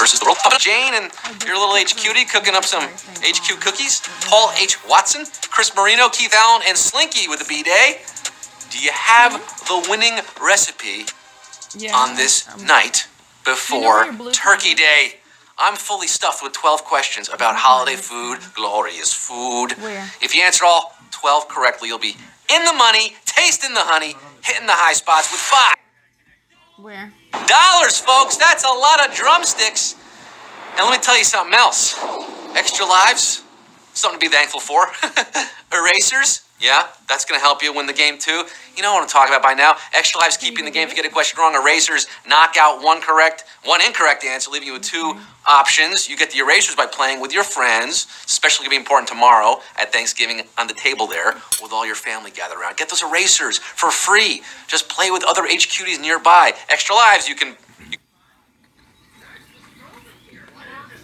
versus the world. Jane and your little HQT cooking up some HQ cookies. Paul H. Watson, Chris Marino, Keith Allen, and Slinky with the B-Day. Do you have the winning recipe on this night before Turkey Day? I'm fully stuffed with 12 questions about holiday food, glorious food. Where? If you answer all 12 correctly, you'll be in the money, tasting the honey, hitting the high spots with Where? $5, folks. That's a lot of drumsticks. And let me tell you something else. Extra lives, something to be thankful for. Erasers, yeah, that's going to help you win the game too. You know what I'm talking about by now. Extra lives keeping the game if you get a question wrong. Erasers knock out one incorrect answer, leaving you with two options. You get the erasers by playing with your friends, especially going to be important tomorrow at Thanksgiving on the table there with all your family gathered around. Get those erasers for free. Just play with other HQTs nearby. Extra lives, you can...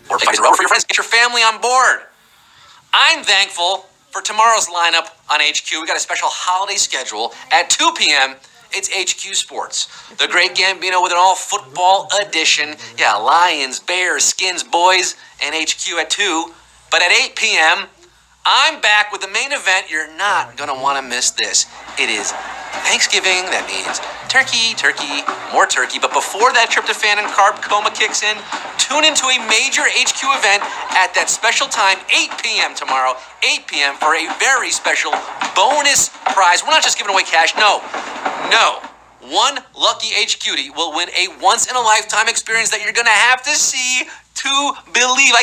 Or play for your friends. Get your family on board. I'm thankful for tomorrow's lineup on HQ. We got a special holiday schedule at 2 p.m. It's HQ Sports. The Great Gambino with an all-football edition. Yeah, Lions, Bears, Skins, Boys, and HQ at 2. But at 8 p.m., I'm back with the main event. You're not going to want to miss this. It is Thanksgiving. That means turkey, more turkey. But before that tryptophan and carb coma kicks in, tune into a major HQ event at that special time, 8 p.m. tomorrow, 8 p.m. for a very special bonus prize. We're not just giving away cash. No. One lucky HQT will win a once-in-a-lifetime experience that you're going to have to see to believe.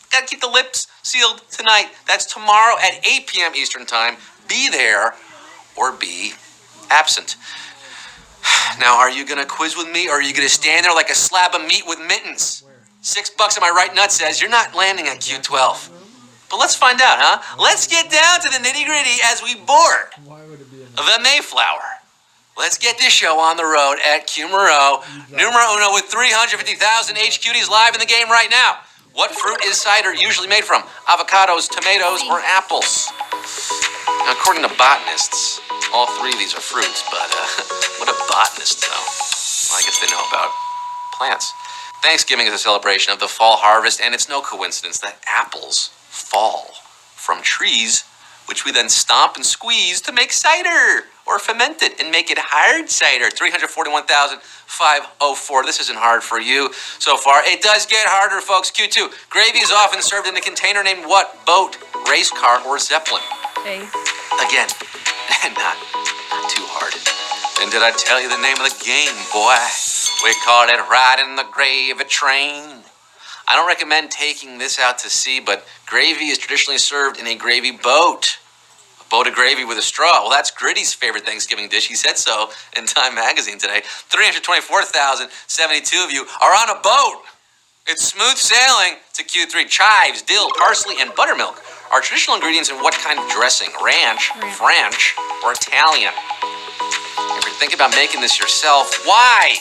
Gotta keep the lips sealed tonight. That's tomorrow at 8 p.m. Eastern Time. Be there or be absent. Now, are you going to quiz with me, or are you going to stand there like a slab of meat with mittens? $6 in my right nut says you're not landing at Q12. But let's find out, huh? Let's get down to the nitty-gritty as we board the Mayflower. Let's get this show on the road at Q Moreau. Numero uno with 350,000 HQTs live in the game right now. What fruit is cider usually made from? Avocados, tomatoes, or apples? Now, according to botanists, all three of these are fruits, but what do botanists know? Well, I guess they know about plants. Thanksgiving is a celebration of the fall harvest, and it's no coincidence that apples fall from trees, which we then stomp and squeeze to make cider or ferment it and make it hard cider. 341,504. This isn't hard for you so far. It does get harder, folks. Q2. Gravy is often served in a container named what? Boat, race car, or zeppelin. A. Again, not too hard. And did I tell you the name of the game, boy? We call it riding the gravy train. I don't recommend taking this out to sea, but gravy is traditionally served in a gravy boat. A boat of gravy with a straw. Well, that's Gritty's favorite Thanksgiving dish. He said so in Time Magazine today. 324,072 of you are on a boat. It's smooth sailing to Q3. Chives, dill, parsley, and buttermilk are traditional ingredients in what kind of dressing? Ranch, French, or Italian? If you're thinking about making this yourself, why?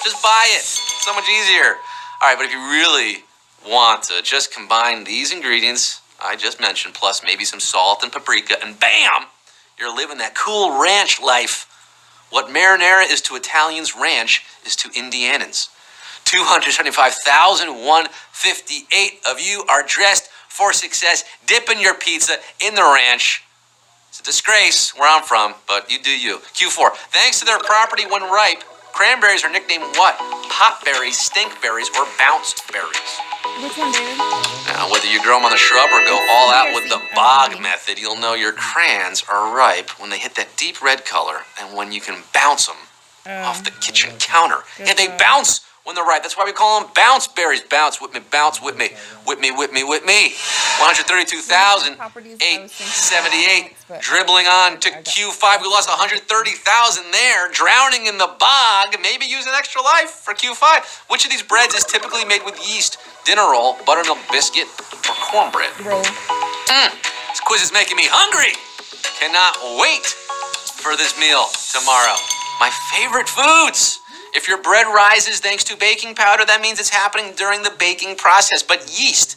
Just buy it. It's so much easier. All right, but if you really want to just combine these ingredients I just mentioned, plus maybe some salt and paprika, and bam, you're living that cool ranch life. What marinara is to Italians, ranch is to Indianans. 275,158 of you are dressed for success, dipping your pizza in the ranch. It's a disgrace where I'm from, but you do you. Q4, thanks to their property when ripe, cranberries are nicknamed what? Potberries, stinkberries, or bounce berries. Which one, David? Now, whether you grow them on the shrub or go all out with the bog method, you'll know your crayons are ripe when they hit that deep red color and when you can bounce them off the kitchen counter. Yeah, they bounce when they're ripe. That's why we call them bounce berries. Bounce with me, bounce with me, with me, with me, with me. 132,878. Dribbling on to Q5. We lost 130,000 there. Drowning in the bog. Maybe use an extra life for Q5. Which of these breads is typically made with yeast? Dinner roll, buttermilk biscuit, or cornbread? Roll. This quiz is making me hungry. Cannot wait for this meal tomorrow. My favorite foods. If your bread rises thanks to baking powder, that means it's happening during the baking process. But yeast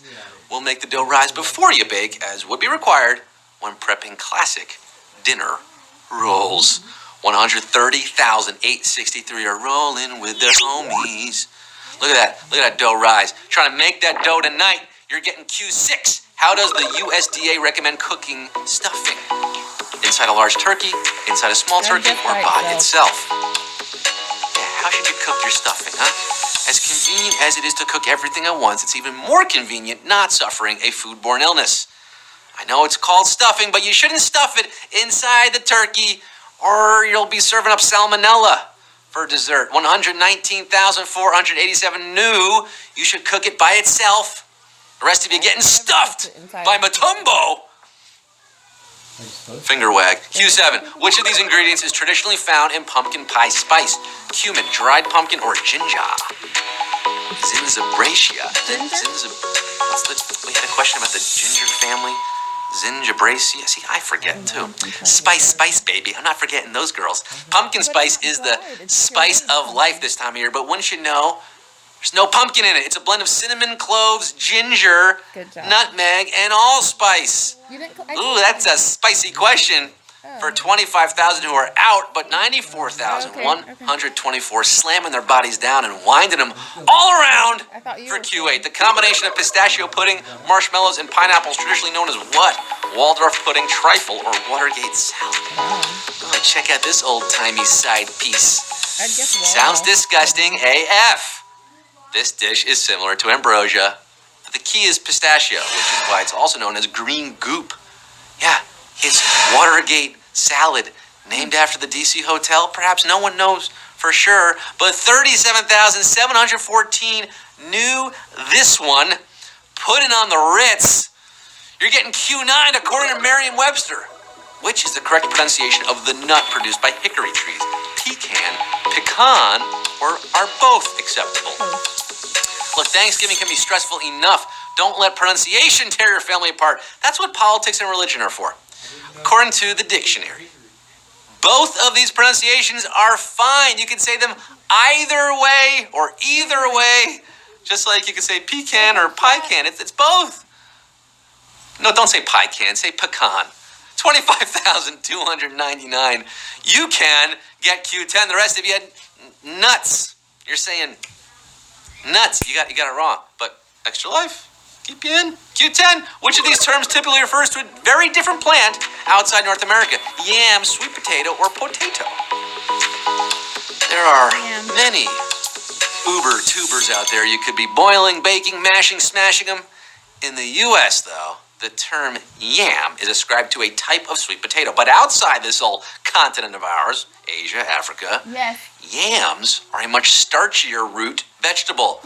will make the dough rise before you bake, as would be required when prepping classic dinner rolls. 130,863 are rolling with their homies. Look at that. Look at that dough rise. Trying to make that dough tonight. You're getting Q6. How does the USDA recommend cooking stuffing? Inside a large turkey, inside a small turkey, or by itself? Yeah, how should you cook your stuffing, huh? As convenient as it is to cook everything at once, it's even more convenient not suffering a foodborne illness. I know it's called stuffing, but you shouldn't stuff it inside the turkey or you'll be serving up salmonella for dessert. 119,487 new. You should cook it by itself. The rest of you getting stuffed by Matumbo. Finger wag. Q7. Which of these ingredients is traditionally found in pumpkin pie spice? Cumin, dried pumpkin, or ginger? Zingibracia. We had a question about the ginger family. Zingibracia. See, I forget too. Spice, baby. I'm not forgetting those girls. Pumpkin spice is the spice of life this time of year, but wouldn't you know, there's no pumpkin in it. It's a blend of cinnamon, cloves, ginger, nutmeg, and allspice. Ooh, that's a spicy question for 25,000 who are out, but 94,124 slamming their bodies down and winding them all around for Q8. The combination of pistachio pudding, marshmallows, and pineapples, traditionally known as what? Waldorf pudding, trifle, or Watergate salad. Oh, check out this old-timey side piece. Sounds disgusting AF. This dish is similar to ambrosia, but the key is pistachio, which is why it's also known as green goop. Yeah, it's Watergate salad, named after the DC hotel. Perhaps no one knows for sure, but 37,714 knew this one. Putting on the Ritz. You're getting Q9 according to Merriam-Webster. Which is the correct pronunciation of the nut produced by hickory trees? Pecan, pecan, or are both acceptable? Look, Thanksgiving can be stressful enough. Don't let pronunciation tear your family apart. That's what politics and religion are for. According to the dictionary, both of these pronunciations are fine. You can say them either way or either way, just like you can say pecan or pican. It's both. No, don't say pican. Say pecan. 25,299. You can get Q10. The rest of you had nuts. You're saying nuts. You got it wrong. But extra life. Keep you in. Q10. Which of these terms typically refers to a very different plant outside North America? Yam, sweet potato, or potato? There are many uber tubers out there. You could be boiling, baking, mashing, smashing them. In the U.S., though, the term yam is ascribed to a type of sweet potato. But outside this old continent of ours, Asia, Africa, yams are a much starchier root vegetable.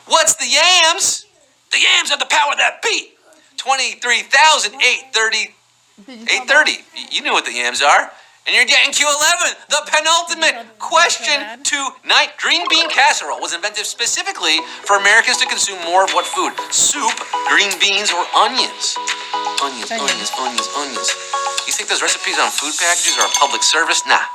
What's the yams? The yams have the power of that beat. 23,830. 830. You knew what the yams are. And you're getting Q11, the penultimate question tonight. Green bean casserole was invented specifically for Americans to consume more of what food? Soup, green beans, or onions? Onions. You think those recipes on food packages are a public service? Nah.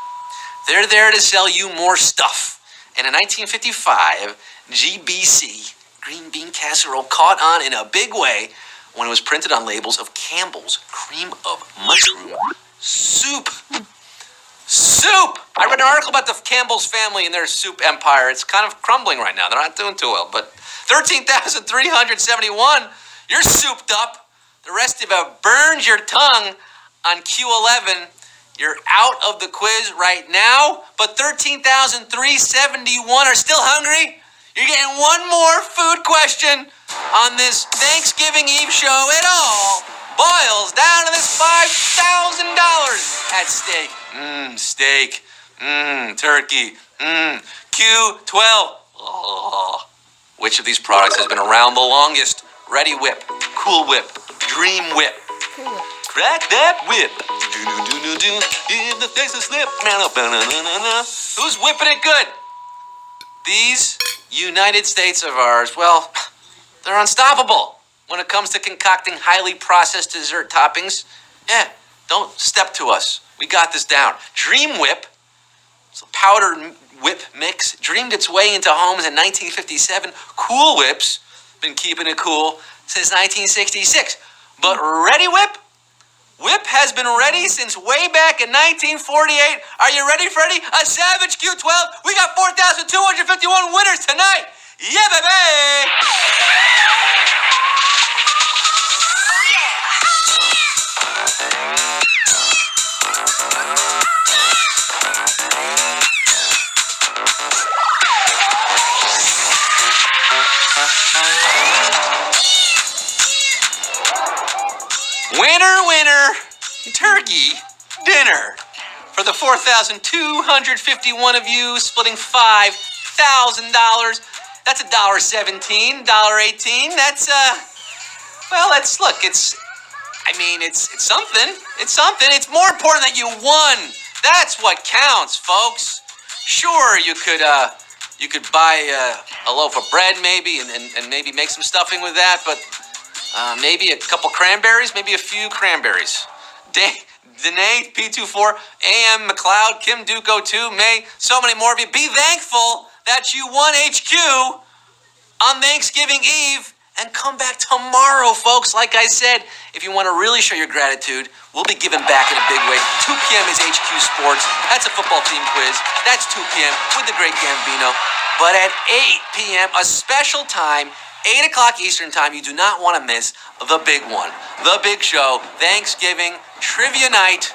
They're there to sell you more stuff. And in 1955, GBC, green bean casserole, caught on in a big way when it was printed on labels of Campbell's cream of mushroom soup. Soup! I read an article about the Campbell's family and their soup empire. It's kind of crumbling right now. They're not doing too well. But 13,371, you're souped up. The rest of you burned your tongue on Q11. You're out of the quiz right now. But 13,371 are still hungry. You're getting one more food question on this Thanksgiving Eve show. It all boils down to this $5,000 at stake. Steak. Turkey. Q12. Oh. Which of these products has been around the longest? Ready Whip, Cool Whip, Dream Whip. Crack that whip. Give the face a slip. Who's whipping it good? These United States of ours, well, they're unstoppable when it comes to concocting highly processed dessert toppings. Yeah, don't step to us. We got this down. Dream Whip, it's a powdered whip mix, dreamed its way into homes in 1957. Cool Whip's been keeping it cool since 1966. But Ready Whip? Whip has been ready since way back in 1948. Are you ready, Freddie? A savage Q12. We got 4,251 winners tonight. Yeah, Winner, winner, turkey dinner. For the 4,251 of you splitting $5,000, that's $1.17, $1.18. That's, look, it's something. It's something. It's more important that you won. That's what counts, folks. Sure, you could buy a loaf of bread maybe and maybe make some stuffing with that, but maybe a couple cranberries, maybe a few cranberries. Danae, P24, AM, McLeod, Kim Duco 2, May, so many more of you. Be thankful that you won HQ on Thanksgiving Eve and come back tomorrow, folks. Like I said, if you want to really show your gratitude, we'll be giving back in a big way. 2 p.m. is HQ Sports. That's a football team quiz. That's 2 p.m. with the great Gambino. But at 8 p.m., a special time, 8 o'clock Eastern time, you do not want to miss the big one, the big show, Thanksgiving Trivia Night,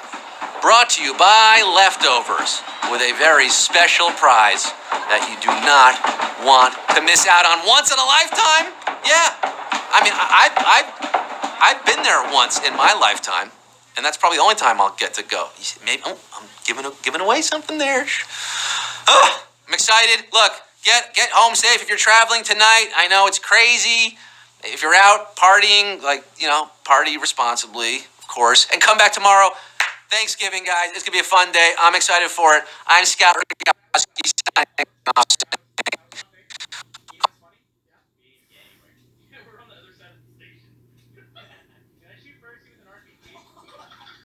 brought to you by Leftovers, with a very special prize that you do not want to miss out on. Once in a lifetime? Yeah. I mean, I've been there once in my lifetime, and that's probably the only time I'll get to go. Maybe I'm giving away something there. I'm excited. Look, get home safe if you're traveling tonight. I know it's crazy. If you're out partying, party responsibly, of course, and come back tomorrow. Thanksgiving, guys. It's going to be a fun day. I'm excited for it. I'm Scott Rikowski signing off.